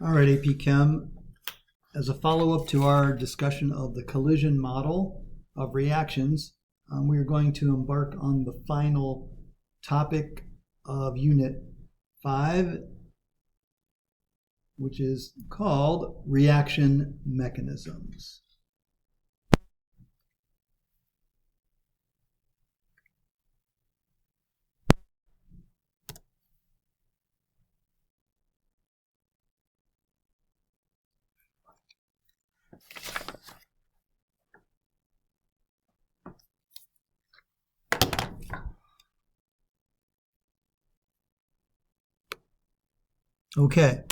All right, AP Chem. As a follow-up to our discussion of the collision model of reactions, we are going to embark on the final topic of Unit 5, which is called reaction mechanisms. Okay,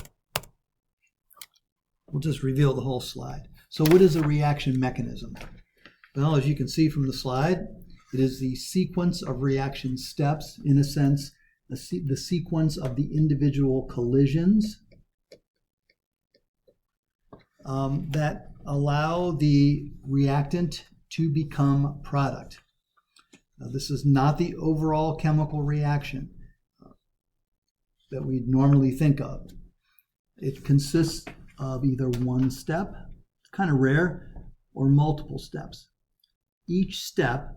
we'll just reveal the whole slide. So what is a reaction mechanism? Well, as you can see from the slide, it is the sequence of reaction steps, in a sense, the sequence of the individual collisions that allow the reactant to become product. Now, this is not the overall chemical reaction that we normally think of. It consists of either one step, it's kind of rare, or multiple steps. Each step,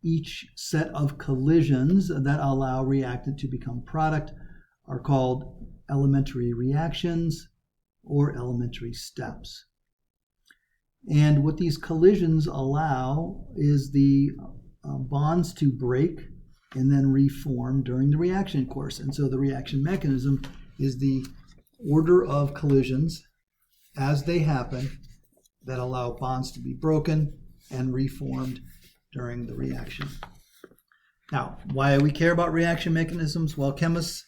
each set of collisions that allow reactant to become product are called elementary reactions or elementary steps. And what these collisions allow is the bonds to break and then reform during the reaction course. And so the reaction mechanism is the order of collisions as they happen that allow bonds to be broken and reformed during the reaction. Now, why do we care about reaction mechanisms? Well, chemists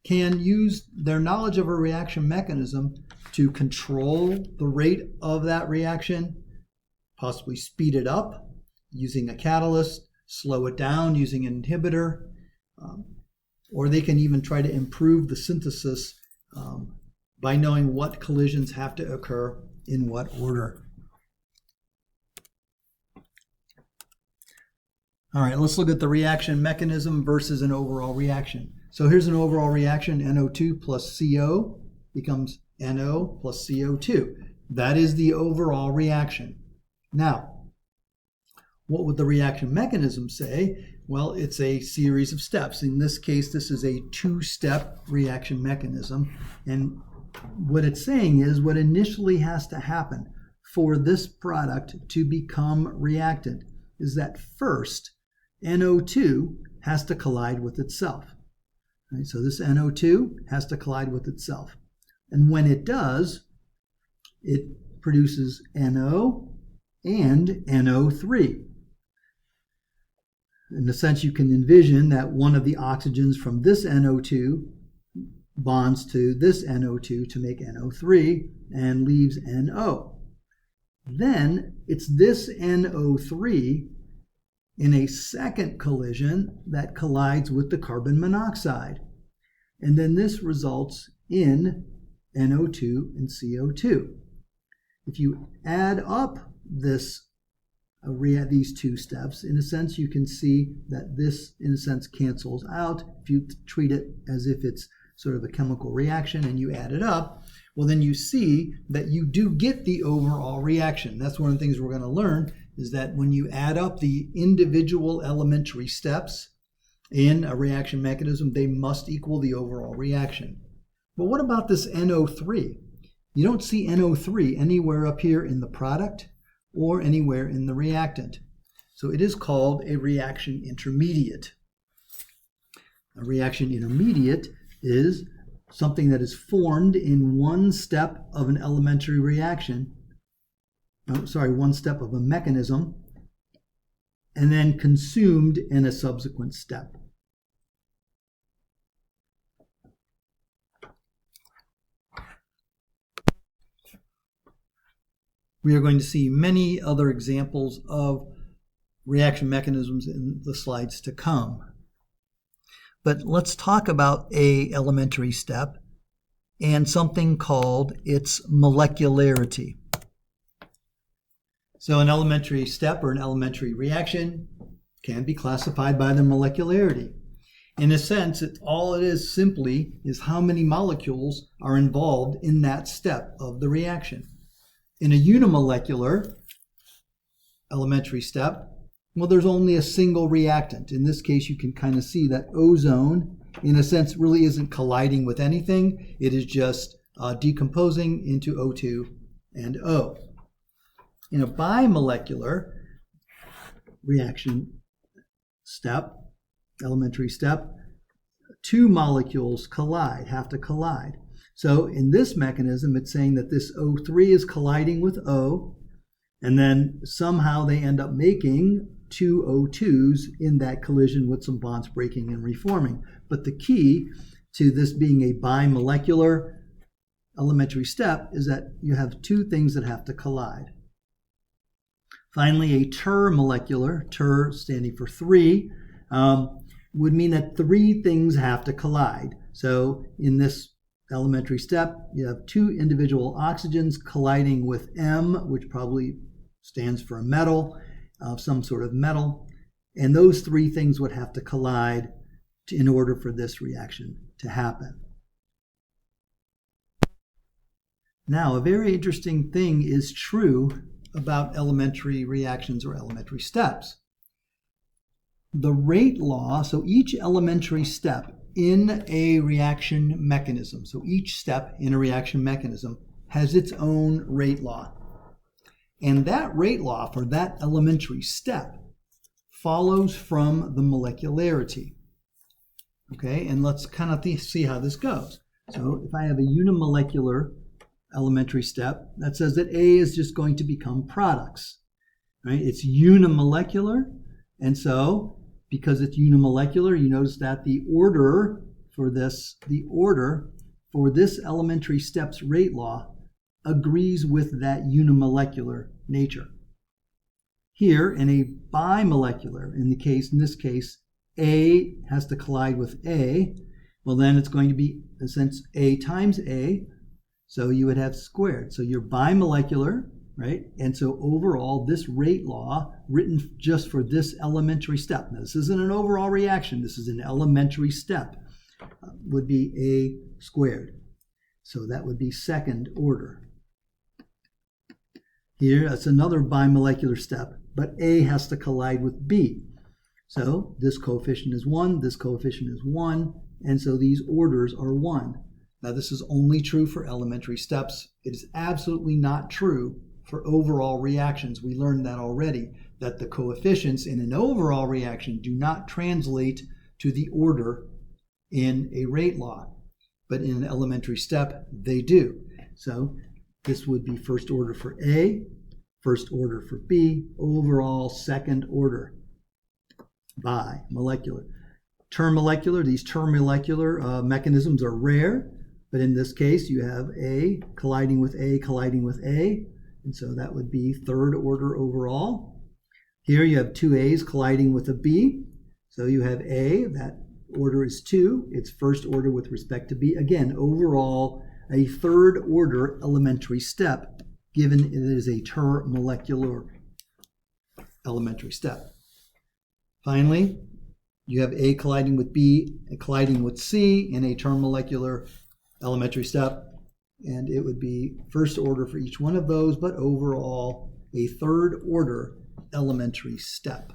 can use their knowledge of a reaction mechanism to control the rate of that reaction, possibly speed it up using a catalyst, slow it down using an inhibitor, or they can even try to improve the synthesis by knowing what collisions have to occur in what order. All right, let's look at the reaction mechanism versus an overall reaction. So here's an overall reaction. NO2 plus CO becomes NO plus CO2. That is the overall reaction. Now, what would the reaction mechanism say? Well, it's a series of steps. In this case, this is a two-step reaction mechanism. And what it's saying is what initially has to happen for this product to become reactant is that first, NO2 has to collide with itself. Right? So this NO2 has to collide with itself. And when it does, it produces NO and NO3. In a sense, you can envision that one of the oxygens from this NO2 bonds to this NO2 to make NO3 and leaves NO. Then it's this NO3 in a second collision that collides with the carbon monoxide. And then this results in NO2 and CO2. If you add up these two steps, in a sense, you can see that this, in a sense, cancels out. If you treat it as if it's sort of a chemical reaction and you add it up, well, then you see that you do get the overall reaction. That's one of the things we're going to learn, is that when you add up the individual elementary steps in a reaction mechanism, they must equal the overall reaction. But what about this NO3? You don't see NO3 anywhere up here in the product or anywhere in the reactant. So it is called a reaction intermediate. A reaction intermediate is something that is formed in one step of an elementary reaction, one step of a mechanism, and then consumed in a subsequent step. We are going to see many other examples of reaction mechanisms in the slides to come. But let's talk about an elementary step and something called its molecularity. So an elementary step or an elementary reaction can be classified by the molecularity. In a sense, all it is simply is how many molecules are involved in that step of the reaction. In a unimolecular elementary step, well, there's only a single reactant. In this case, you can kind of see that ozone, in a sense, really isn't colliding with anything. It is just decomposing into O2 and O. In a bimolecular reaction step, elementary step, two molecules have to collide. So in this mechanism, it's saying that this O3 is colliding with O, and then somehow they end up making two O2s in that collision with some bonds breaking and reforming. But the key to this being a bimolecular elementary step is that you have two things that have to collide. Finally, a termolecular, ter standing for three, would mean that three things have to collide. So in this elementary step, you have two individual oxygens colliding with M, which probably stands for a metal, some sort of metal. And those three things would have to collide in order for this reaction to happen. Now, a very interesting thing is true about elementary reactions or elementary steps. The rate law, so each elementary step in a reaction mechanism, so each step in a reaction mechanism has its own rate law. And that rate law for that elementary step follows from the molecularity. Okay, and let's kind of see how this goes. So if I have a unimolecular elementary step, that says that A is just going to become products, right? It's unimolecular, and so because it's unimolecular, you notice that the order for this elementary step's rate law agrees with that unimolecular nature. Here, in a bimolecular, in this case, A has to collide with A, well then it's going to be, in a sense, A times A, so you would have squared. So you're bimolecular, right? And so overall, this rate law, written just for this elementary step, now this isn't an overall reaction, this is an elementary step, would be A squared. So that would be second order. Here, that's another bimolecular step, but A has to collide with B. So this coefficient is 1, this coefficient is 1, and so these orders are 1. Now this is only true for elementary steps. It is absolutely not true for overall reactions. We learned that already, that the coefficients in an overall reaction do not translate to the order in a rate law, but in an elementary step, they do. So this would be first order for A, first order for B, overall second order. Bimolecular. Termolecular, these termolecular mechanisms are rare, but in this case you have A colliding with A colliding with A, and so that would be third order overall. Here you have two A's colliding with a B, so you have A, that order is 2, it's first order with respect to B. Again, overall a third order elementary step, given it is a termolecular elementary step. Finally, you have A colliding with B and colliding with C in a termolecular elementary step, and it would be first order for each one of those, but overall a third order elementary step.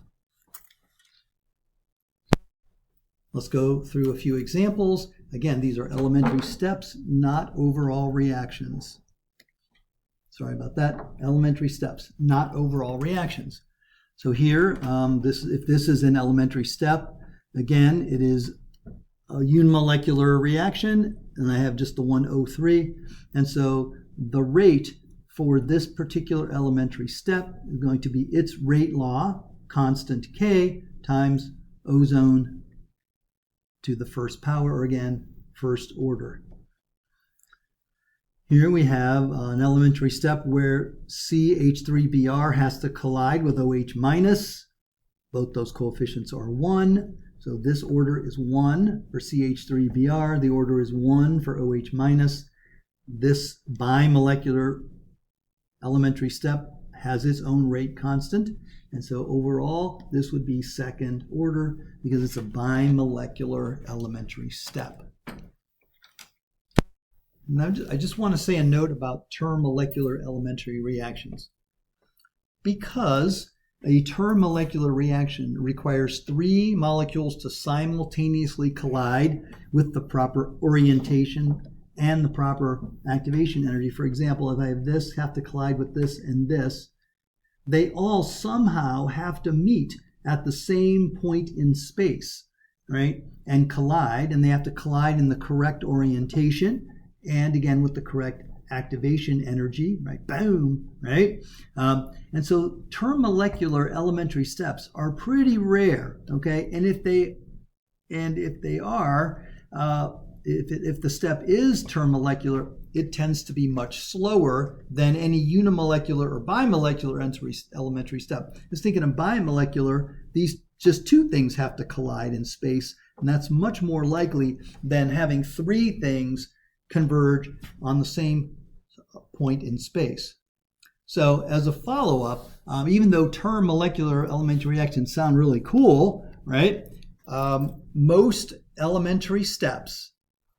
Let's go through a few examples. Again, these are elementary steps, not overall reactions. Sorry about that. Elementary steps, not overall reactions. So here, if this is an elementary step, again, it is a unimolecular reaction, and I have just the one O3. And so the rate for this particular elementary step is going to be its rate law, constant K, times ozone to the first power, or again, first order. Here we have an elementary step where CH3Br has to collide with OH minus. Both those coefficients are 1. So this order is 1 for CH3Br. The order is 1 for OH minus. This bimolecular elementary step has its own rate constant. And so overall, this would be second order because it's a bimolecular elementary step. Now, I just want to say a note about termolecular elementary reactions. Because a termolecular reaction requires 3 molecules to simultaneously collide with the proper orientation and the proper activation energy. For example, if I have this have to collide with this and this, they all somehow have to meet at the same point in space, right? And collide, and they have to collide in the correct orientation and again with the correct activation energy, right? Boom, right? And so termolecular elementary steps are pretty rare, okay? And if the step is termolecular, it tends to be much slower than any unimolecular or bimolecular elementary step. Just thinking of bimolecular, these just 2 things have to collide in space, and that's much more likely than having 3 things converge on the same point in space. So as a follow-up, even though termolecular elementary reactions sound really cool, right? Most elementary steps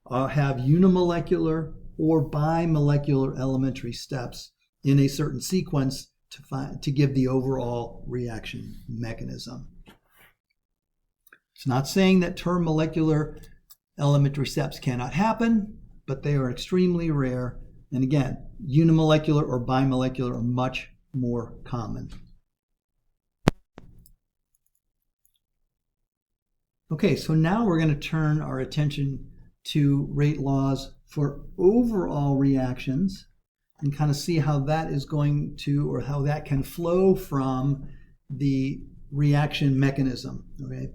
have unimolecular or bimolecular elementary steps in a certain sequence to give the overall reaction mechanism. It's not saying that termolecular elementary steps cannot happen, but they are extremely rare. And again, unimolecular or bimolecular are much more common. Okay, so now we're going to turn our attention to rate laws for overall reactions and kind of see how that is going to, or how that can flow from the reaction mechanism. Okay,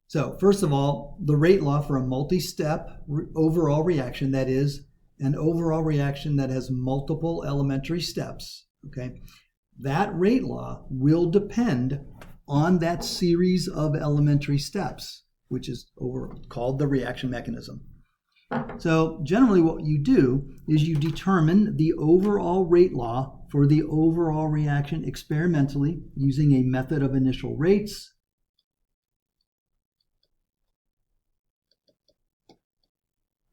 so first of all, the rate law for a multi-step overall reaction, that is an overall reaction that has multiple elementary steps, okay, that rate law will depend on that series of elementary steps, which is called the reaction mechanism. So generally what you do is you determine the overall rate law for the overall reaction experimentally using a method of initial rates,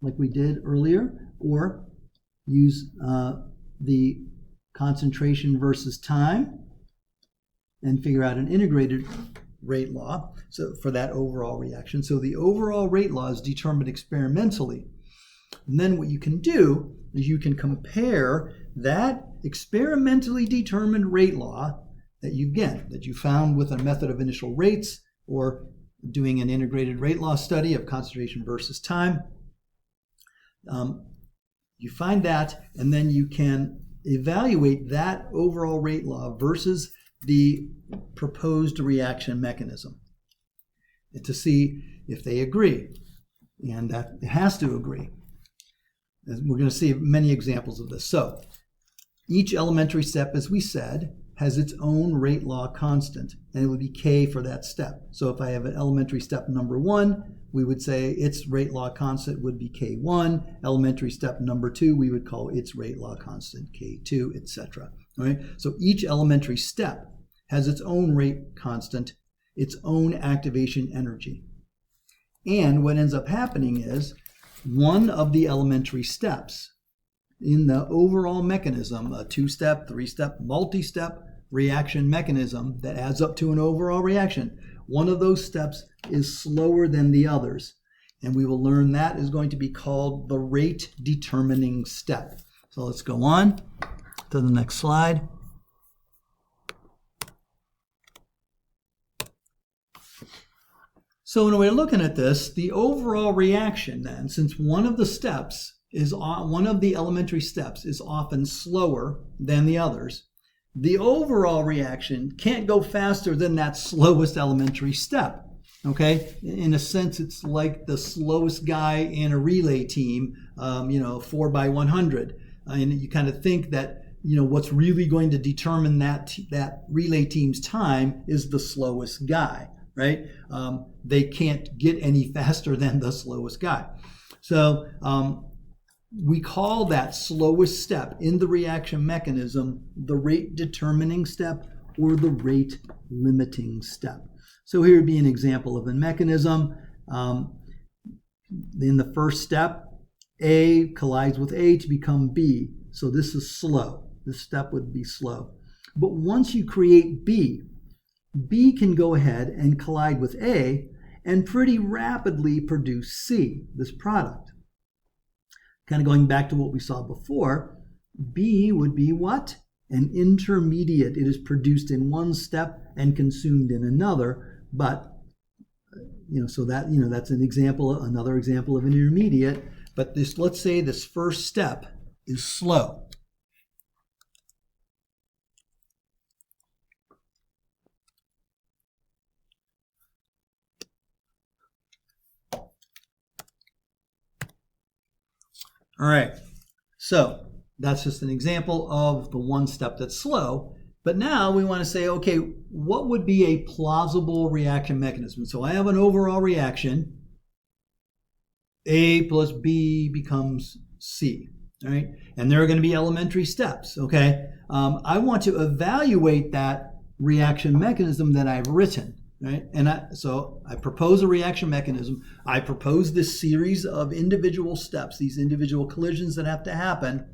like we did earlier, or use the concentration versus time and figure out an integrated rate law for that overall reaction. So the overall rate law is determined experimentally. And then what you can do is you can compare that experimentally determined rate law that you found with a method of initial rates or doing an integrated rate law study of concentration versus time. You find that, and then you can evaluate that overall rate law versus the proposed reaction mechanism to see if they agree. And that it has to agree. And we're going to see many examples of this. So each elementary step, as we said, has its own rate law constant, and it would be K for that step. So if I have an elementary step number 1, we would say its rate law constant would be K1. Elementary step number 2, we would call its rate law constant K2, etc. All right? So each elementary step has its own rate constant, its own activation energy. And what ends up happening is one of the elementary steps in the overall mechanism, a 2-step, 3-step, multi-step reaction mechanism that adds up to an overall reaction, one of those steps is slower than the others. And we will learn that is going to be called the rate determining step. So let's go on to the next slide. So when we're looking at this, the overall reaction then, since one of the elementary steps is often slower than the others, the overall reaction can't go faster than that slowest elementary step. Okay, in a sense, it's like the slowest guy in a relay team, 4x100, and you kind of think that what's really going to determine that relay team's time is the slowest guy, right? They can't get any faster than the slowest guy. So we call that slowest step in the reaction mechanism the rate determining step or the rate limiting step. So here would be an example of a mechanism. In the first step, A collides with A to become B. So this is slow. This step would be slow. But once you create B, B can go ahead and collide with A and pretty rapidly produce C, this product. Kind of going back to what we saw before, B would be what? An intermediate. It is produced in one step and consumed in another, but so that that's an example, another example of an intermediate. But this, let's say this first step is slow. All right, so that's just an example of the one step that's slow. But now we want to say, okay, what would be a plausible reaction mechanism? So I have an overall reaction. A plus B becomes C, all right? And there are going to be elementary steps, okay? I want to evaluate that reaction mechanism that I've written, right? And so I propose a reaction mechanism. I propose this series of individual steps, these individual collisions that have to happen.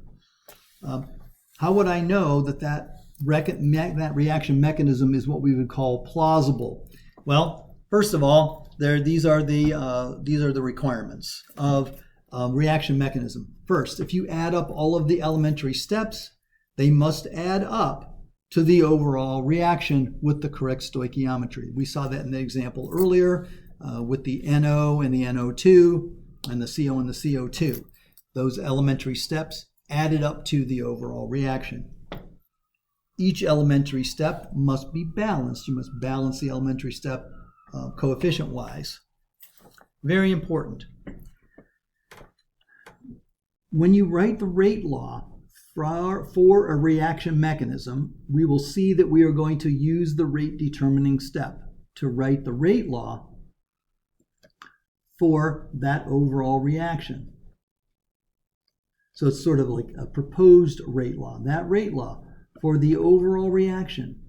How would I know that reaction mechanism is what we would call plausible? Well, first of all, these are the requirements of reaction mechanism. First, if you add up all of the elementary steps, they must add up to the overall reaction with the correct stoichiometry. We saw that in the example earlier with the NO and the NO2 and the CO and the CO2. Those elementary steps added up to the overall reaction. Each elementary step must be balanced. You must balance the elementary step coefficient-wise. Very important. When you write the rate law for a reaction mechanism, we will see that we are going to use the rate determining step to write the rate law for that overall reaction. So it's sort of like a proposed rate law. That rate law for the overall reaction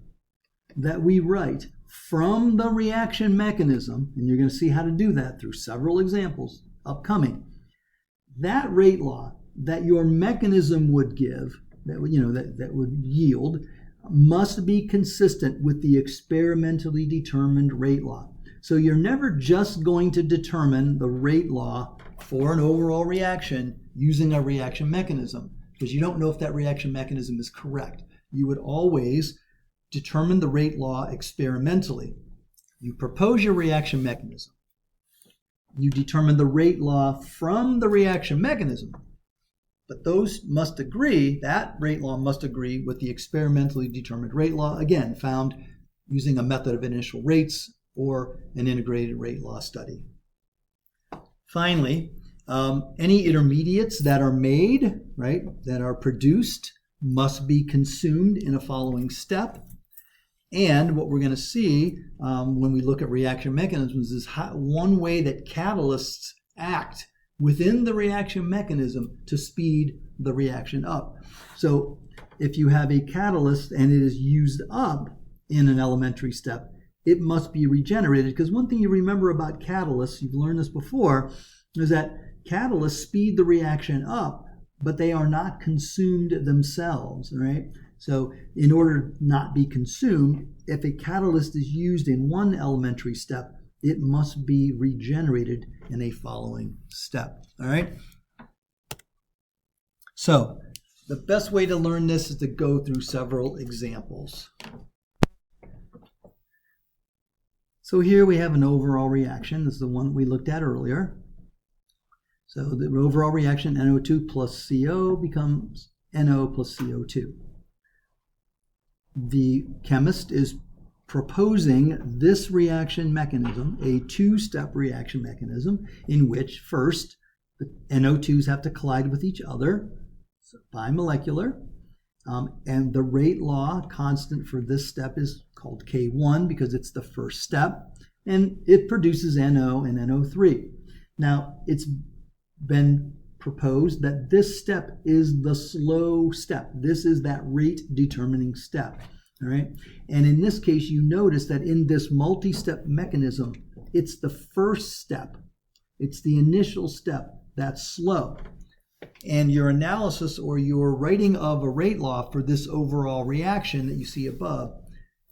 that we write from the reaction mechanism, and you're going to see how to do that through several examples upcoming. That rate law that your mechanism would give, that would yield, must be consistent with the experimentally determined rate law. So you're never just going to determine the rate law for an overall reaction using a reaction mechanism, because you don't know if that reaction mechanism is correct. You would always determine the rate law experimentally. You propose your reaction mechanism. You determine the rate law from the reaction mechanism. But those must agree, that rate law must agree with the experimentally determined rate law, again, found using a method of initial rates or an integrated rate law study. Finally, any intermediates that are made, right, that are produced, must be consumed in a following step. And what we're going to see when we look at reaction mechanisms is one way that catalysts act within the reaction mechanism to speed the reaction up. So if you have a catalyst and it is used up in an elementary step, it must be regenerated. Because one thing you remember about catalysts, you've learned this before, is that catalysts speed the reaction up, but they are not consumed themselves, right? So in order to not be consumed, if a catalyst is used in one elementary step, it must be regenerated in a following step, all right? So the best way to learn this is to go through several examples. So here we have an overall reaction. This is the one we looked at earlier. So the overall reaction, NO2 plus CO becomes NO plus CO2. The chemist is proposing this reaction mechanism, a two-step reaction mechanism, in which first the NO2s have to collide with each other, so bimolecular, and the rate law constant for this step is called K1 because it's the first step, and it produces NO and NO3. Now, it's been proposed that this step is the slow step. This is that rate determining step. All right. And in this case, you notice that in this multi-step mechanism, it's the first step. It's the initial step that's slow. And your analysis or your writing of a rate law for this overall reaction that you see above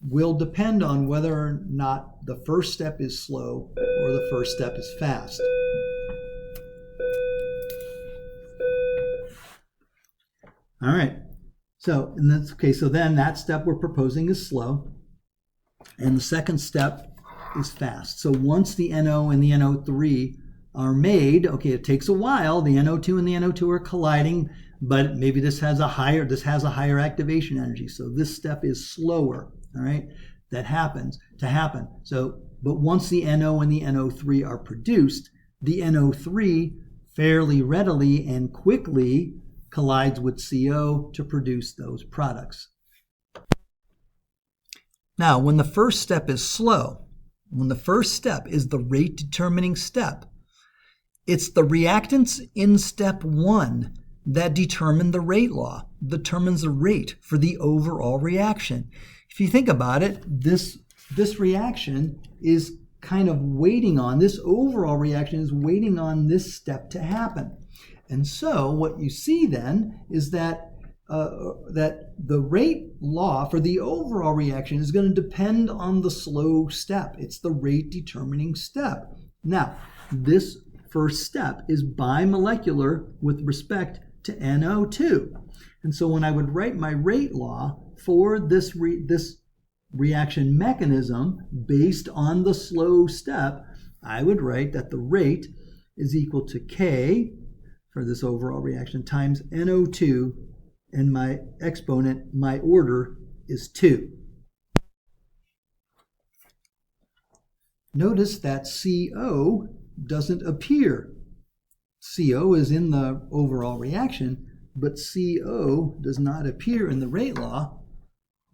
will depend on whether or not the first step is slow or the first step is fast. All right. So in this case, so then that step we're proposing is slow, and the second step is fast. So once the NO and the NO3 are made, okay, it takes a while. The NO2 and the NO2 are colliding, but maybe this has a higher activation energy. So this step is slower. All right, that happens to happen. So, but once the NO and the NO3 are produced, the NO3 fairly readily and quickly collides with CO to produce those products. Now, when the first step is slow, when the first step is the rate determining step, it's the reactants in step 1 that determine the rate law, determines the rate for the overall reaction. If you think about it, this reaction is kind of waiting on, this overall reaction is waiting on this step to happen. And so what you see then is that the rate law for the overall reaction is going to depend on the slow step. It's the rate determining step. Now, this first step is bimolecular with respect to NO2. And so when I would write my rate law for this reaction mechanism based on the slow step, I would write that the rate is equal to K for this overall reaction times NO2, and my exponent, my order, is 2. Notice that CO doesn't appear. CO is in the overall reaction, but CO does not appear in the rate law.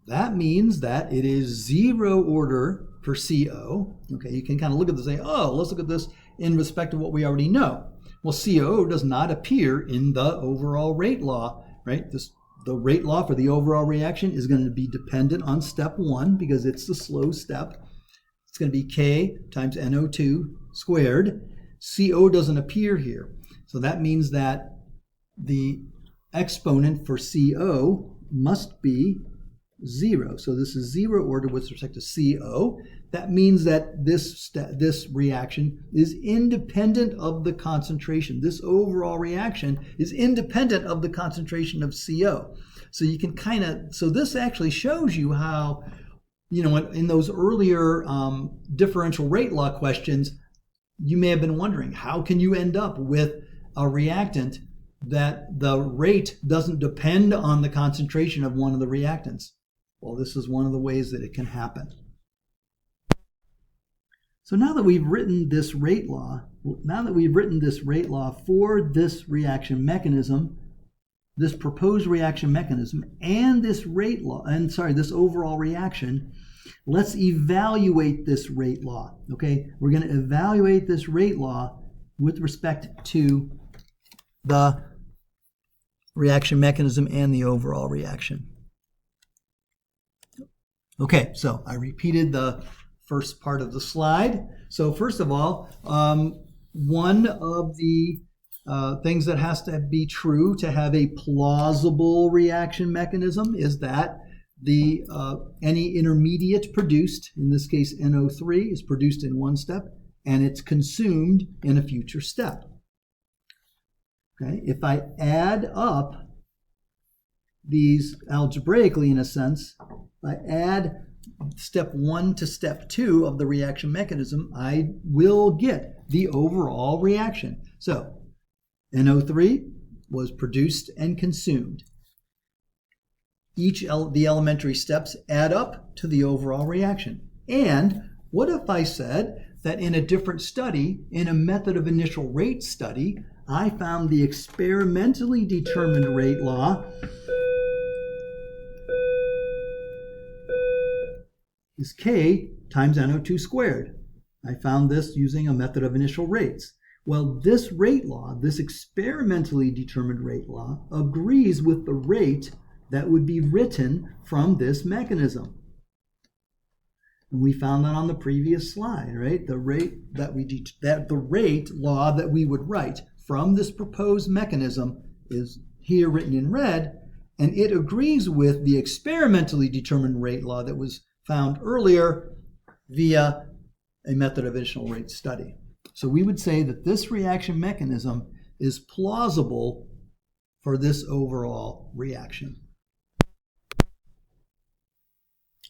That means that it is 0 order for CO. Okay, you can kind of look at this and say, oh, let's look at this in respect of what we already know. Well, CO does not appear in the overall rate law, right? The rate law for the overall reaction is going to be dependent on step 1 because it's the slow step. It's going to be K times NO2 squared. CO doesn't appear here. So that means that the exponent for CO must be 0. So this is 0 order with respect to CO. That means that this reaction is independent of the concentration. This overall reaction is independent of the concentration of CO. So you can so this actually shows you how, in those earlier differential rate law questions, you may have been wondering, how can you end up with a reactant that the rate doesn't depend on the concentration of one of the reactants? Well, this is one of the ways that it can happen. So now that we've written this rate law, for this reaction mechanism, this proposed reaction mechanism, and this this overall reaction, let's evaluate this rate law. Okay, we're going to evaluate this rate law with respect to the reaction mechanism and the overall reaction. Okay, so I repeated the first part of the slide. So first of all, one of the things that has to be true to have a plausible reaction mechanism is that any intermediate produced, in this case NO3, is produced in one step and it's consumed in a future step. Okay, if I add up these algebraically, in a sense, if I add step 1 to step 2 of the reaction mechanism, I will get the overall reaction. So NO3 was produced and consumed. The elementary steps add up to the overall reaction. And what if I said that in a different study, in a method of initial rate study, I found the experimentally determined rate law is K times NO2 squared. I found this using a method of initial rates. Well, this rate law, this experimentally determined rate law, agrees with the rate that would be written from this mechanism. We found that on the previous slide, right? The rate that the rate law that we would write from this proposed mechanism is here written in red, and it agrees with the experimentally determined rate law that was found earlier via a method of additional rate study. So we would say that this reaction mechanism is plausible for this overall reaction.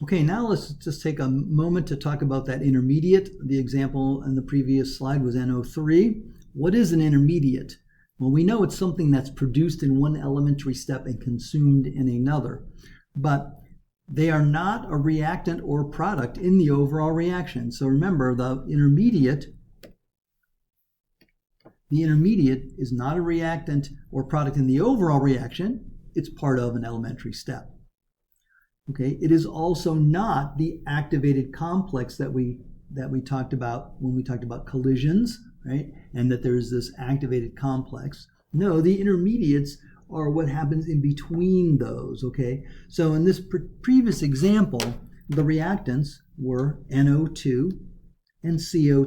Okay, now let's just take a moment to talk about that intermediate. The example in the previous slide was NO3. What is an intermediate? Well, we know it's something that's produced in one elementary step and consumed in another, but they are not a reactant or product in the overall reaction. So remember, the intermediate is not a reactant or product in the overall reaction. It's part of an elementary step. Okay, it is also not the activated complex that we talked about when we talked about collisions, right? And that there's this activated complex. No, the intermediates are what happens in between those, okay? So in this previous example, the reactants were NO2 and CO.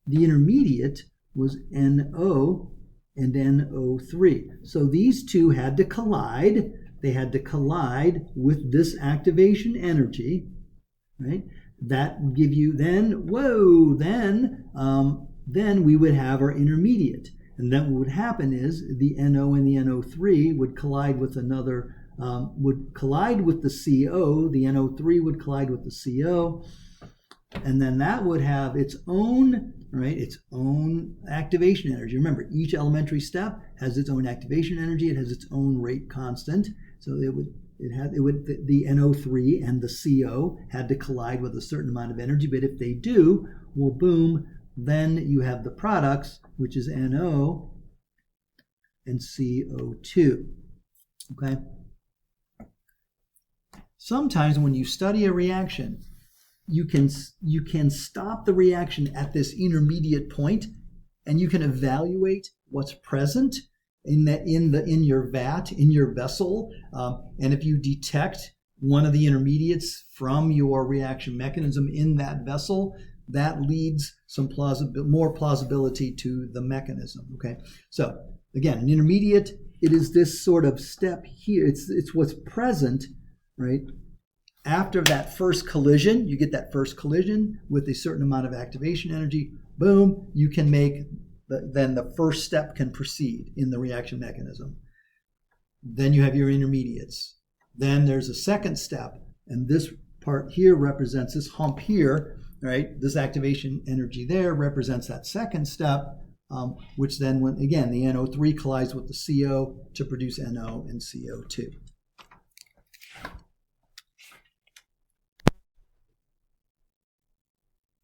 The intermediate was NO and NO3. So these two had to collide. They had to collide with this activation energy, right? That would give you then we would have our intermediate. And then what would happen is the NO and the NO3 would collide with another, would collide with the CO. The NO3 would collide with the CO. And then that would have its own, right, its own activation energy. Remember, each elementary step has its own activation energy. It has its own rate constant. So the NO3 and the CO had to collide with a certain amount of energy. But if they do, well, boom, then you have the products, which is NO and CO2. Okay. Sometimes when you study a reaction, you can stop the reaction at this intermediate point, and you can evaluate what's present in your vat, in your vessel, and if you detect one of the intermediates from your reaction mechanism in that vessel, that leads some more plausibility to the mechanism. Okay, so again, an intermediate, it is this sort of step here. It's what's present, right? After that first collision, you get that first collision with a certain amount of activation energy. Boom, you can make, then the first step can proceed in the reaction mechanism. Then you have your intermediates. Then there's a second step, and this part here represents this hump here, right? This activation energy there represents that second step, which then, when again, the NO3 collides with the CO to produce NO and CO2.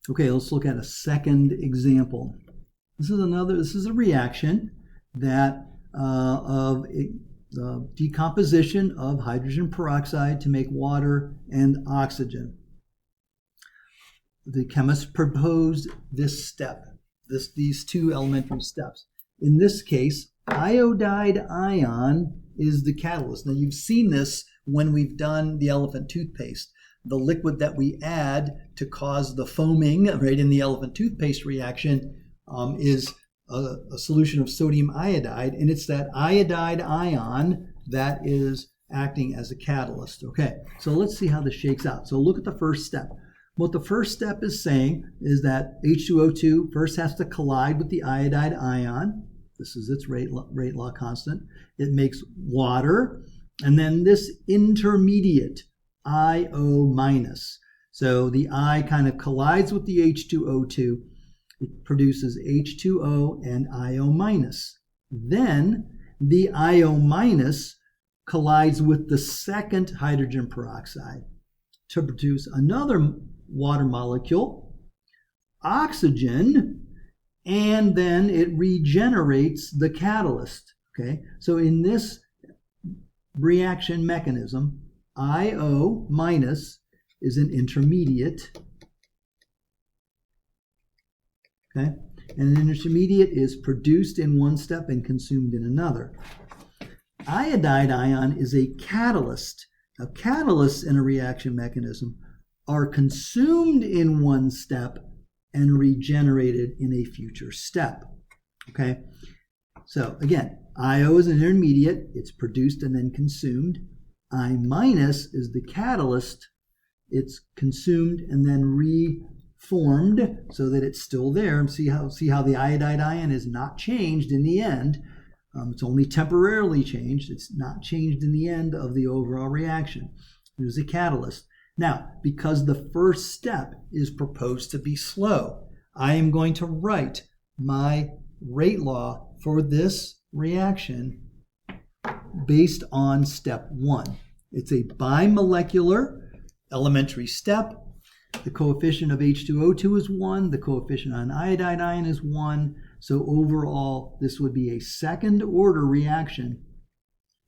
Okay, let's look at a second example. This is a reaction that of decomposition of hydrogen peroxide to make water and oxygen. The chemist proposed this step, these two elementary steps. In this case, iodide ion is the catalyst. Now you've seen this when we've done the elephant toothpaste. The liquid that we add to cause the foaming, right, in the elephant toothpaste reaction is a solution of sodium iodide, and it's that iodide ion that is acting as a catalyst. Okay, so let's see how this shakes out. So look at the first step. What the first step is saying is that H2O2 first has to collide with the iodide ion. This is its rate law constant. It makes water, and then this intermediate, IO minus. So the I kind of collides with the H2O2. It produces H2O and IO minus. Then the IO minus collides with the second hydrogen peroxide to produce another water molecule, oxygen, and then it regenerates the catalyst. Okay, so in this reaction mechanism, IO minus is an intermediate, Okay? And an intermediate is produced in one step and consumed in another. Iodide ion is a catalyst. Now, catalysts in a reaction mechanism are consumed in one step and regenerated in a future step. Okay? So again, IO is an intermediate. It's produced and then consumed. I minus is the catalyst. It's consumed and then reformed so that it's still there. See how the iodide ion is not changed in the end. It's only temporarily changed. It's not changed in the end of the overall reaction. There's a catalyst. Now, because the first step is proposed to be slow, I am going to write my rate law for this reaction based on step 1. It's a bimolecular elementary step. The coefficient of H2O2 is 1. The coefficient on iodide ion is 1. So overall, this would be a second order reaction.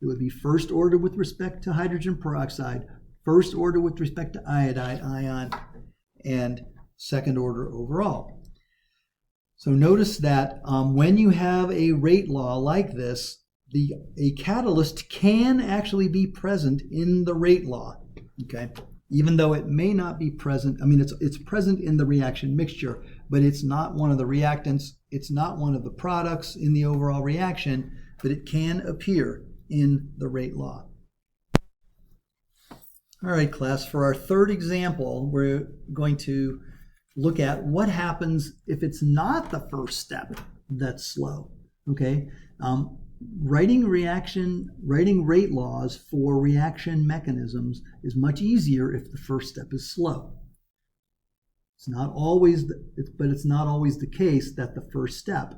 It would be first order with respect to hydrogen peroxide, first order with respect to iodide ion, and second order overall. So notice that when you have a rate law like this, a catalyst can actually be present in the rate law, okay? Even though it may not be present, it's present in the reaction mixture, but it's not one of the reactants, it's not one of the products in the overall reaction, but it can appear in the rate law. All right, class, for our third example, we're going to look at what happens if it's not the first step that's slow, okay? Writing rate laws for reaction mechanisms is much easier if the first step is slow. It's not always the case that the first step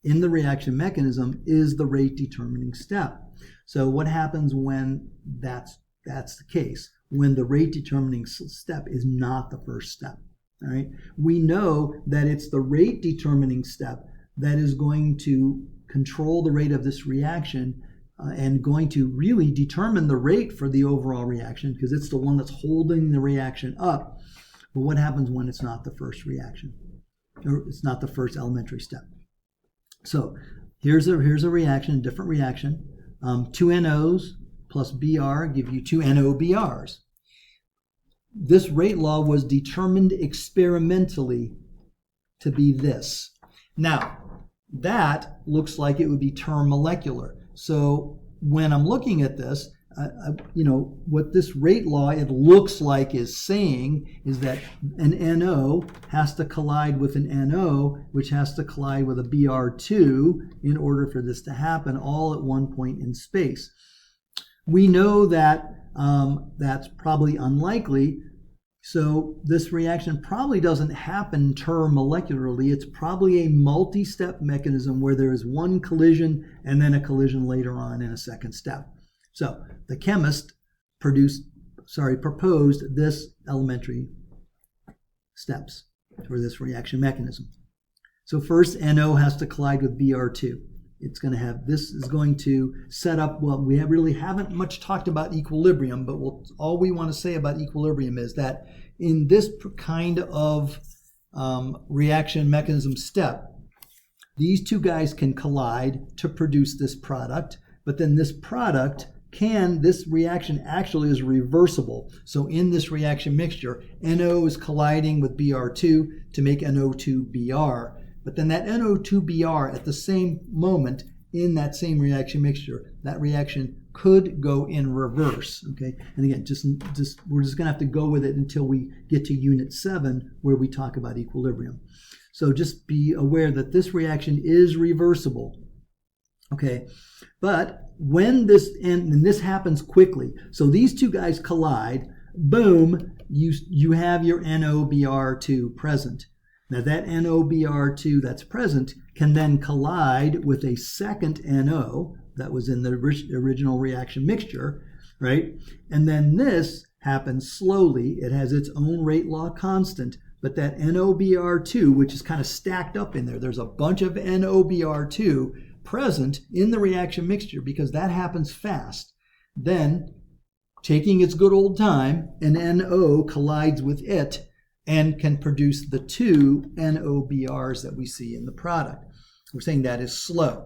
in the reaction mechanism is the rate determining step. So what happens when that's the case? When the rate determining step is not the first step. All right? We know that it's the rate determining step that is going to control the rate of this reaction and going to really determine the rate for the overall reaction because it's the one that's holding the reaction up. But what happens when it's not the first reaction? Or it's not the first elementary step. So here's a reaction, a different reaction. 2 NOs plus Br give you 2 NOBRs. This rate law was determined experimentally to be this. Now, that looks like it would be term molecular. So when I'm looking at this, what this rate law, it looks like is saying is that an NO has to collide with an NO, which has to collide with a Br2 in order for this to happen all at one point in space. We know that that's probably unlikely. So this reaction probably doesn't happen term molecularly. It's probably a multi-step mechanism where there is one collision and then a collision later on in a second step. So the chemist proposed this elementary steps for this reaction mechanism. So first NO has to collide with Br2. This is going to set up, well, we really haven't much talked about equilibrium, but all we want to say about equilibrium is that in this kind of reaction mechanism step, these two guys can collide to produce this product, but then this reaction actually is reversible. So in this reaction mixture, NO is colliding with Br2 to make NO2Br. But then that NO2Br at the same moment in that same reaction mixture, that reaction could go in reverse, okay? And again, we're just gonna have to go with it until we get to unit 7 where we talk about equilibrium. So just be aware that this reaction is reversible, okay? But when and this happens quickly, so these two guys collide, boom, you have your NOBr2 present. Now that NOBr2 that's present can then collide with a second NO that was in the original reaction mixture, right? And then this happens slowly. It has its own rate law constant, but that NOBr2, which is kind of stacked up in there, there's a bunch of NOBr2 present in the reaction mixture because that happens fast. Then, taking its good old time, an NO collides with it, and can produce the two NOBRs that we see in the product. We're saying that is slow.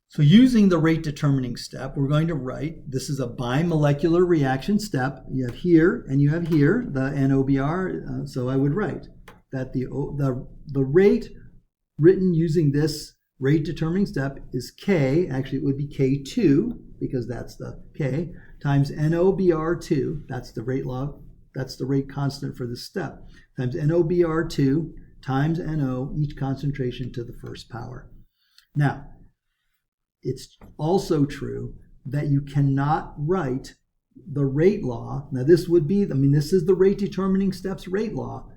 So using the rate determining step, we're going to write, this is a bimolecular reaction step. You have here and you have here the NOBR. So I would write that the rate written using this rate determining step is K, actually it would be K2 because that's the K, times NOBR2, that's the rate law, that's the rate constant for this step, times NOBR2 times NO, each concentration to the first power. Now, it's also true that you cannot write the rate law. Now this would be, this is the rate determining steps rate law,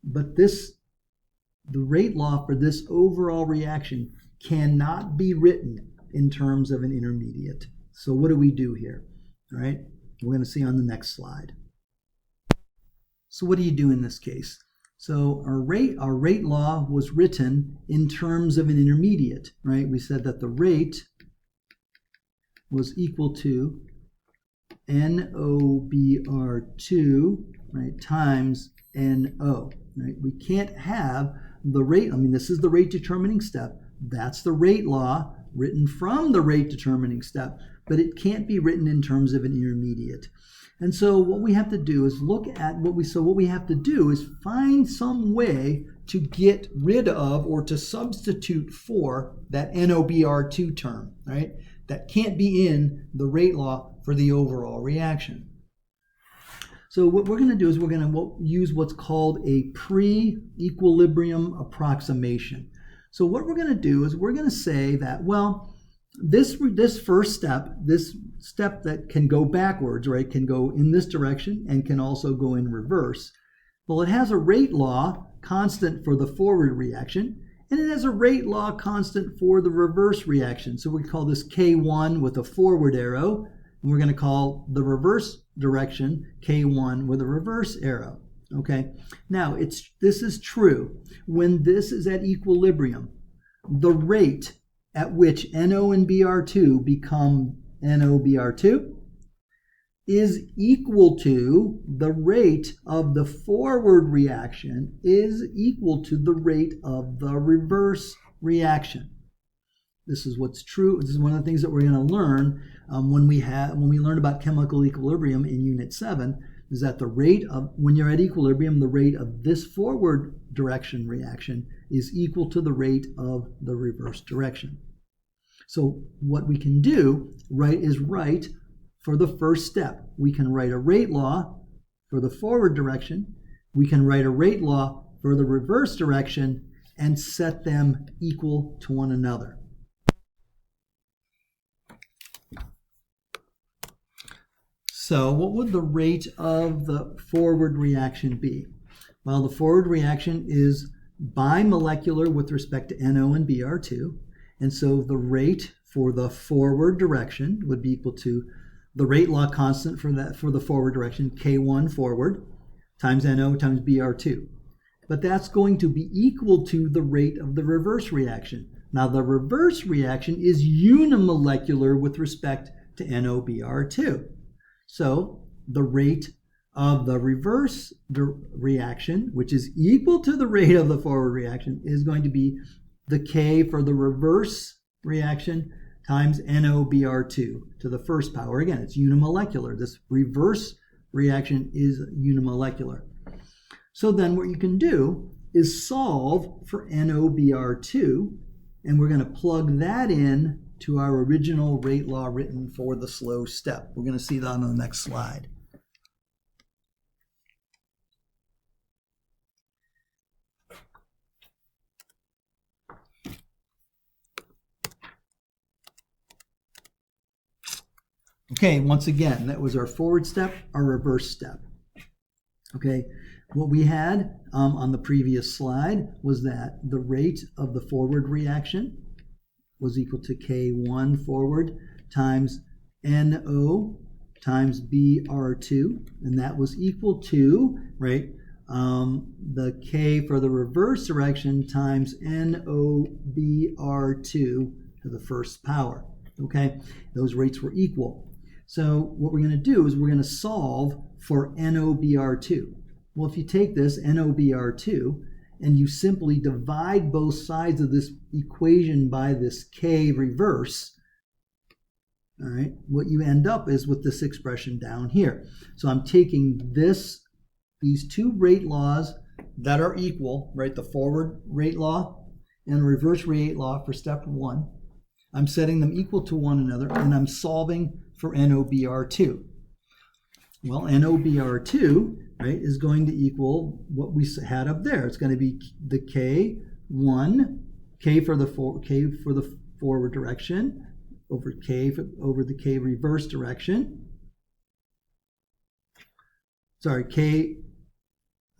but the rate law for this overall reaction cannot be written in terms of an intermediate. So what do we do here? All right, we're going to see on the next slide. So what do you do in this case? So our rate law was written in terms of an intermediate, right? We said that the rate was equal to NOBR2, right, times NO, right? We can't have the rate, this is the rate determining step. That's the rate law written from the rate determining step, but it can't be written in terms of an intermediate. And so what we have to do is look at what we have to do is find some way to get rid of or to substitute for that NOBR2 term, right? That can't be in the rate law for the overall reaction. So what we're going to do is we're going to use what's called a pre-equilibrium approximation. So what we're going to do is we're going to say that, well, this first step, this step that can go backwards, right, can go in this direction and can also go in reverse. Well, it has a rate law constant for the forward reaction, and it has a rate law constant for the reverse reaction. So we call this K1 with a forward arrow, and we're going to call the reverse direction K1 with a reverse arrow. Okay. Now, this is true. When this is at equilibrium, the rate at which NO and BR2 become NOBR2 is equal to the rate of the forward reaction is equal to the rate of the reverse reaction. This is what's true. This is one of the things that we're going to learn when we learn about chemical equilibrium in Unit 7, is that the rate of, when you're at equilibrium, the rate of this forward direction reaction is equal to the rate of the reverse direction. So what we can do, is write for the first step. We can write a rate law for the forward direction. We can write a rate law for the reverse direction and set them equal to one another. So what would the rate of the forward reaction be? Well, the forward reaction is bimolecular with respect to NO and BR2. And so the rate for the forward direction would be equal to the rate law constant for the forward direction, K1 forward, times NO times BR2. But that's going to be equal to the rate of the reverse reaction. Now, the reverse reaction is unimolecular with respect to NOBR2. So the rate of the reverse reaction, which is equal to the rate of the forward reaction, is going to be the K for the reverse reaction times NOBR2 to the first power. Again, it's unimolecular. This reverse reaction is unimolecular. So then what you can do is solve for NOBR2, and we're going to plug that in to our original rate law written for the slow step. We're going to see that on the next slide. Okay, once again, that was our forward step, our reverse step. Okay, what we had on the previous slide was that the rate of the forward reaction was equal to K1 forward times NO times BR2, and that was equal to, the K for the reverse direction times NOBR2 to the first power. Okay, those rates were equal. So what we're going to do is we're going to solve for NOBR2. Well, if you take this NOBR2 and you simply divide both sides of this equation by this K reverse, all right, what you end up is with this expression down here. So I'm taking these two rate laws that are equal, right, the forward rate law and the reverse rate law for step 1. I'm setting them equal to one another, and I'm solving for NOBR2. Well, NOBR2, right, is going to equal what we had up there. It's going to be the K1, K for the forward direction, over the K reverse direction. Sorry, K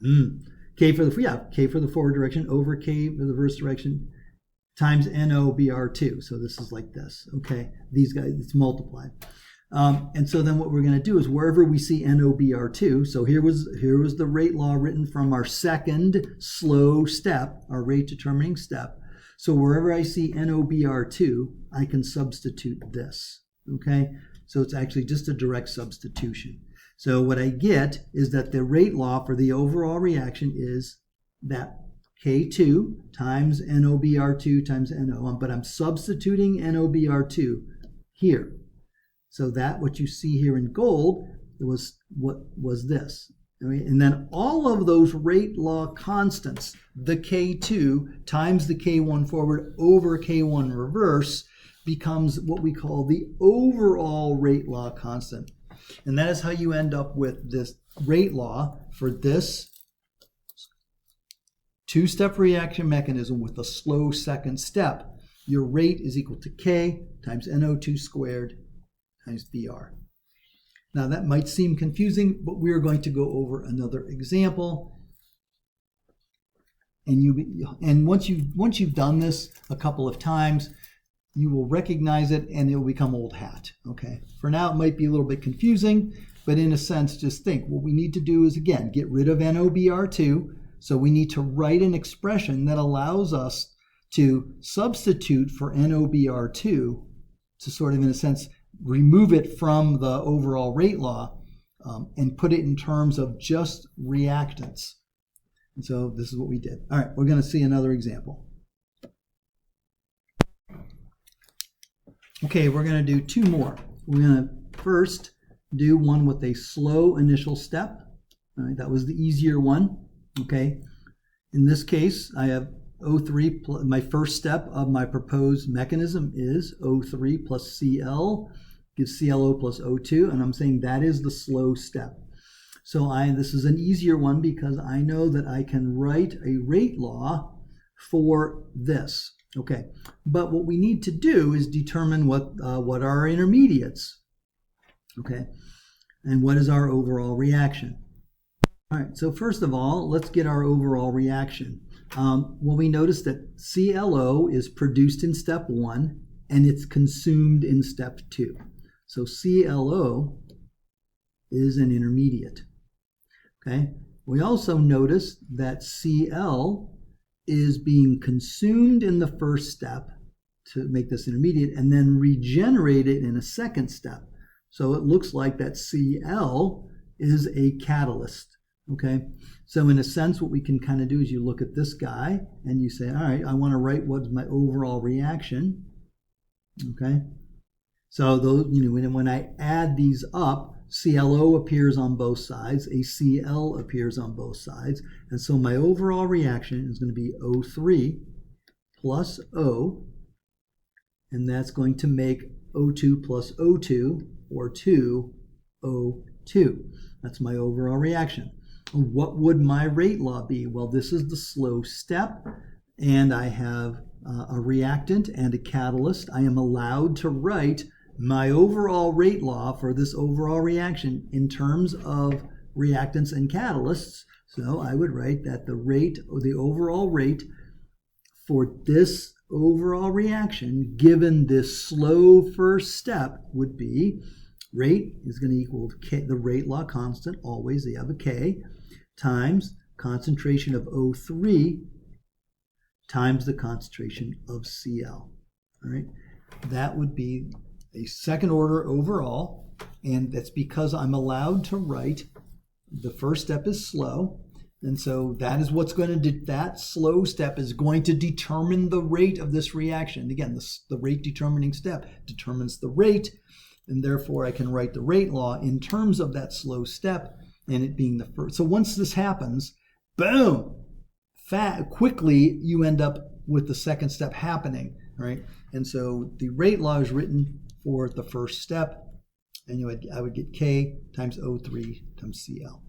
for the forward direction over K for the reverse direction times NOBR2. So this is like this, okay? These guys, it's multiplied. And so then what we're going to do is wherever we see NOBR2, so here was the rate law written from our second slow step, our rate determining step. So wherever I see NOBR2, I can substitute this, okay? So it's actually just a direct substitution. So what I get is that the rate law for the overall reaction is that K2 times NOBR2 times NO, but I'm substituting NOBR2 here. So that what you see here in gold was what was this. Right? And then all of those rate law constants, the K2 times the K1 forward over K1 reverse, becomes what we call the overall rate law constant. And that is how you end up with this rate law for this two-step reaction mechanism with a slow second step. Your rate is equal to K times NO2 squared times BR. Now that might seem confusing, but we are going to go over another example. And once you've done this a couple of times, you will recognize it and it will become old hat. Okay. For now, it might be a little bit confusing, but in a sense, just think what we need to do is again get rid of NOBR2. So we need to write an expression that allows us to substitute for NOBR2 to sort of, in a sense, remove it from the overall rate law and put it in terms of just reactants. And so this is what we did. All right, we're going to see another example. Okay, we're going to do two more. We're going to first do one with a slow initial step. All right, that was the easier one. Okay, in this case, I have O3, my first step of my proposed mechanism is O3 plus Cl gives ClO plus O2, and I'm saying that is the slow step. So this is an easier one because I know that I can write a rate law for this. Okay, but what we need to do is determine what are our intermediates. Okay, and what is our overall reaction. All right, so first of all, let's get our overall reaction. Well, we notice that ClO is produced in step 1 and it's consumed in step 2. So ClO is an intermediate. Okay. We also notice that Cl is being consumed in the first step to make this intermediate and then regenerated in a second step. So it looks like that Cl is a catalyst. Okay, so in a sense, what we can kind of do is you look at this guy and you say, all right, I want to write what's my overall reaction. Okay, so those, when I add these up, ClO appears on both sides, a Cl appears on both sides, and so my overall reaction is going to be O3 plus O, and that's going to make O2 plus O2, or 2O2. That's my overall reaction. What would my rate law be? Well, this is the slow step, and I have a reactant and a catalyst. I am allowed to write my overall rate law for this overall reaction in terms of reactants and catalysts. So I would write that the overall rate for this overall reaction, given this slow first step, would be rate is going to equal K, the rate law constant, always they have a K, times concentration of O3 times the concentration of Cl. All right, that would be a second order overall, and that's because I'm allowed to write the first step is slow. And so that is what's going to, that slow step is going to determine the rate of this reaction. Again, the rate determining step determines the rate, and therefore I can write the rate law in terms of that slow step and it being the first. So once this happens, boom, quickly you end up with the second step happening, right? And so the rate law is written for the first step, and I would get K times O3 times Cl.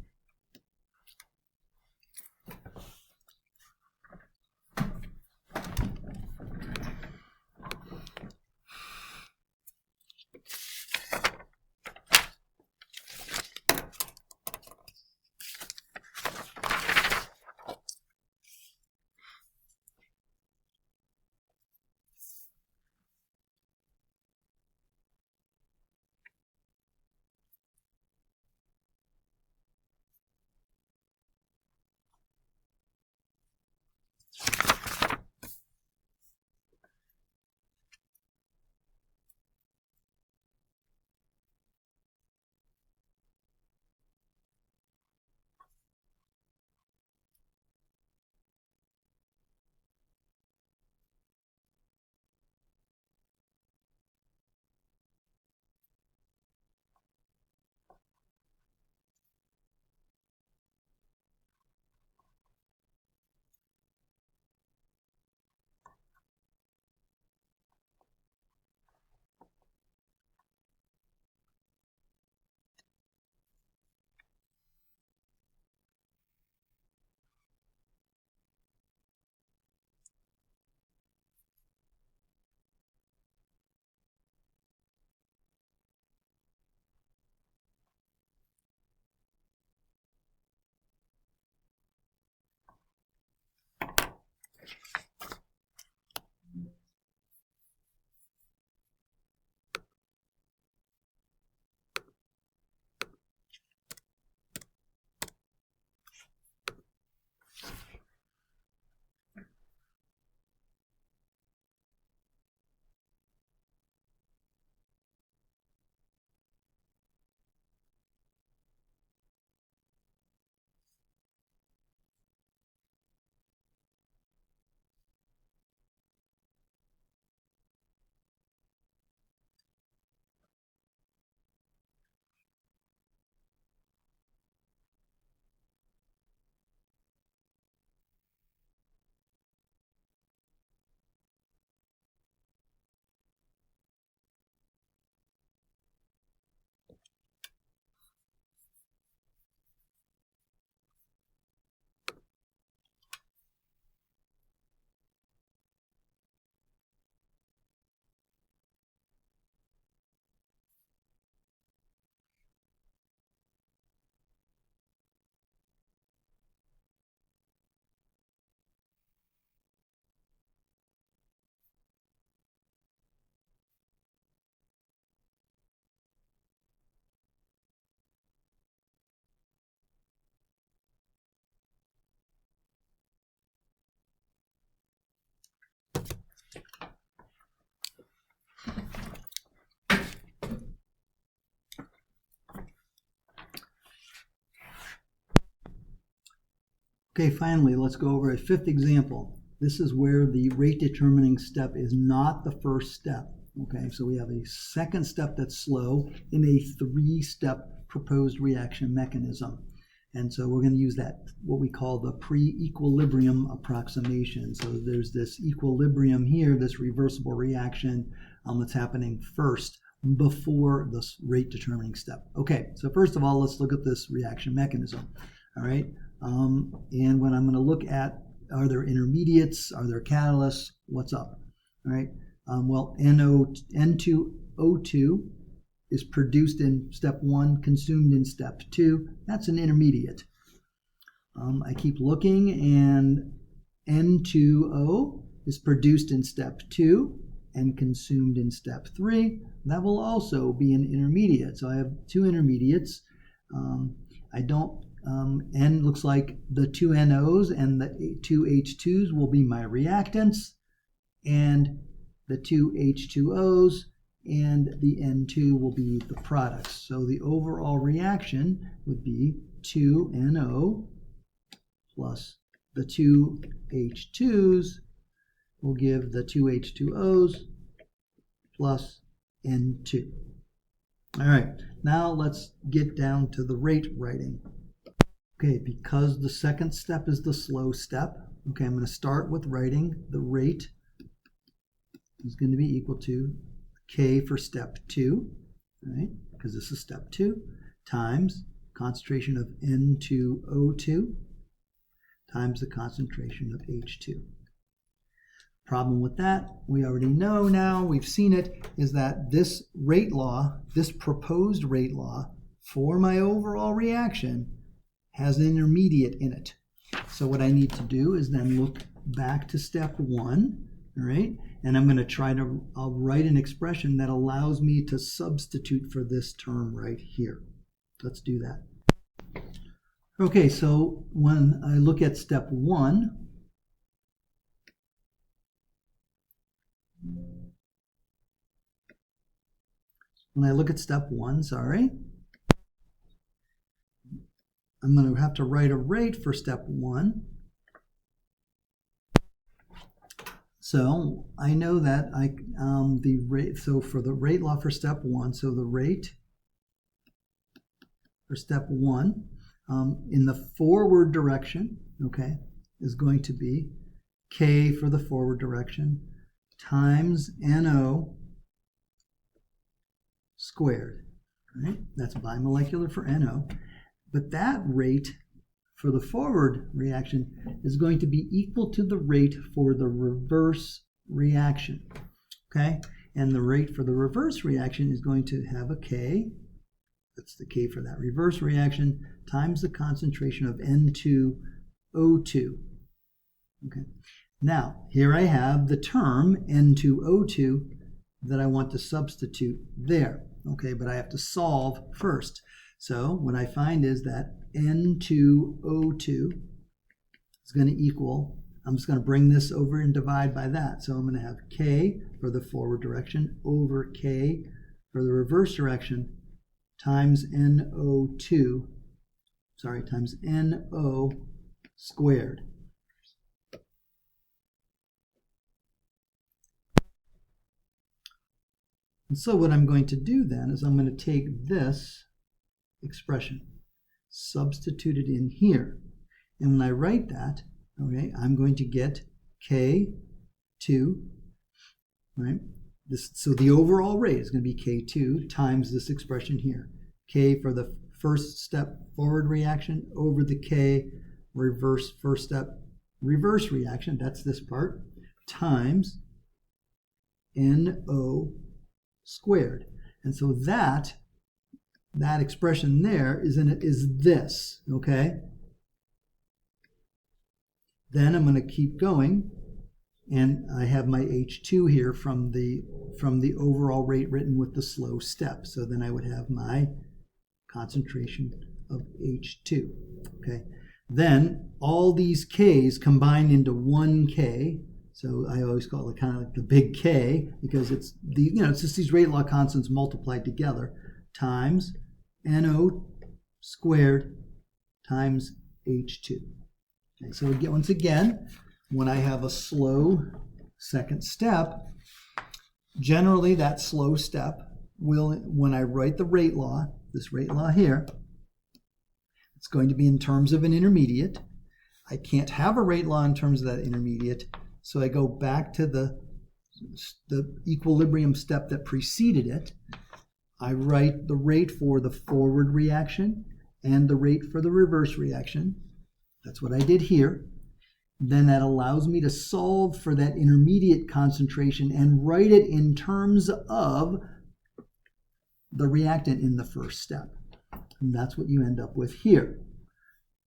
Okay, finally, let's go over a fifth example. This is where the rate determining step is not the first step. Okay, so we have a second step that's slow in a three-step proposed reaction mechanism. And so we're going to use that, what we call the pre-equilibrium approximation. So there's this equilibrium here, this reversible reaction that's happening first before this rate determining step. Okay, so first of all, let's look at this reaction mechanism. All right, and when I'm going to look at, are there intermediates, are there catalysts, what's up? All right, well, N2O2 is produced in step 1, consumed in step 2. That's an intermediate. I keep looking, and N2O is produced in step 2 and consumed in step 3. That will also be an intermediate. So I have two intermediates. N looks like the two NOs and the two H2s will be my reactants, and the two H2Os and the N2 will be the products. So the overall reaction would be N2NO plus the two H2s will give the two H2Os plus N2. All right, now let's get down to the rate writing. Okay, because the second step is the slow step, okay, I'm going to start with writing the rate is going to be equal to K for step 2, right, because this is step 2, times concentration of N2O2 times the concentration of H2. Problem with that, we already know now, we've seen it, is that this rate law, this proposed rate law for my overall reaction has an intermediate in it. So what I need to do is then look back to step 1, all right? And I'm going to I'll write an expression that allows me to substitute for this term right here. Let's do that. Okay, so when I look at step 1, I'm going to have to write a rate for step 1. So I know that for the rate law for step 1, so the rate for step 1 in the forward direction, okay, is going to be K for the forward direction times NO squared, right? That's bimolecular for NO. But that rate for the forward reaction is going to be equal to the rate for the reverse reaction, okay? And the rate for the reverse reaction is going to have a K, that's the K for that reverse reaction, times the concentration of N2O2, okay? Now, here I have the term N2O2 that I want to substitute there, okay? But I have to solve first. So what I find is that N2O2 is going to equal, I'm just going to bring this over and divide by that. So I'm going to have K for the forward direction over K for the reverse direction times NO2, times NO squared. And so what I'm going to do then is I'm going to take this expression, substitute it in here. And when I write that, okay, I'm going to get K2, right? So the overall rate is going to be K2 times this expression here. K for the first step forward reaction over the K first step reverse reaction, that's this part, times NO squared. And so that expression there is this, okay? Then I'm going to keep going, and I have my H2 here from the overall rate written with the slow step. So then I would have my concentration of H2, okay? Then all these K's combine into one K. So I always call it kind of like the big K, because it's it's just these rate law constants multiplied together, times NO squared times H2. Okay, so once again, when I have a slow second step, generally that slow step will, when I write the rate law, this rate law here, it's going to be in terms of an intermediate. I can't have a rate law in terms of that intermediate, so I go back to the equilibrium step that preceded it. I write the rate for the forward reaction and the rate for the reverse reaction. That's what I did here. Then that allows me to solve for that intermediate concentration and write it in terms of the reactant in the first step. And that's what you end up with here.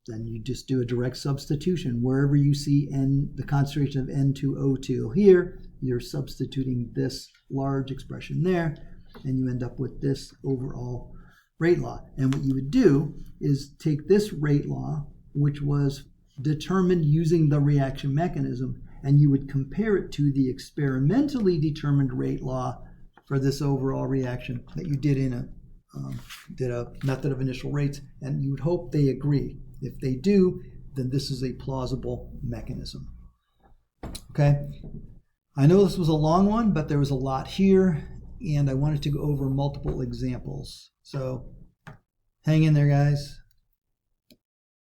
Then you just do a direct substitution. Wherever you see the concentration of N2O2 here, you're substituting this large expression there, and you end up with this overall rate law. And what you would do is take this rate law, which was determined using the reaction mechanism, and you would compare it to the experimentally determined rate law for this overall reaction that you did in did a method of initial rates, and you would hope they agree. If they do, then this is a plausible mechanism. Okay, I know this was a long one, but there was a lot here, and I wanted to go over multiple examples. So hang in there, guys.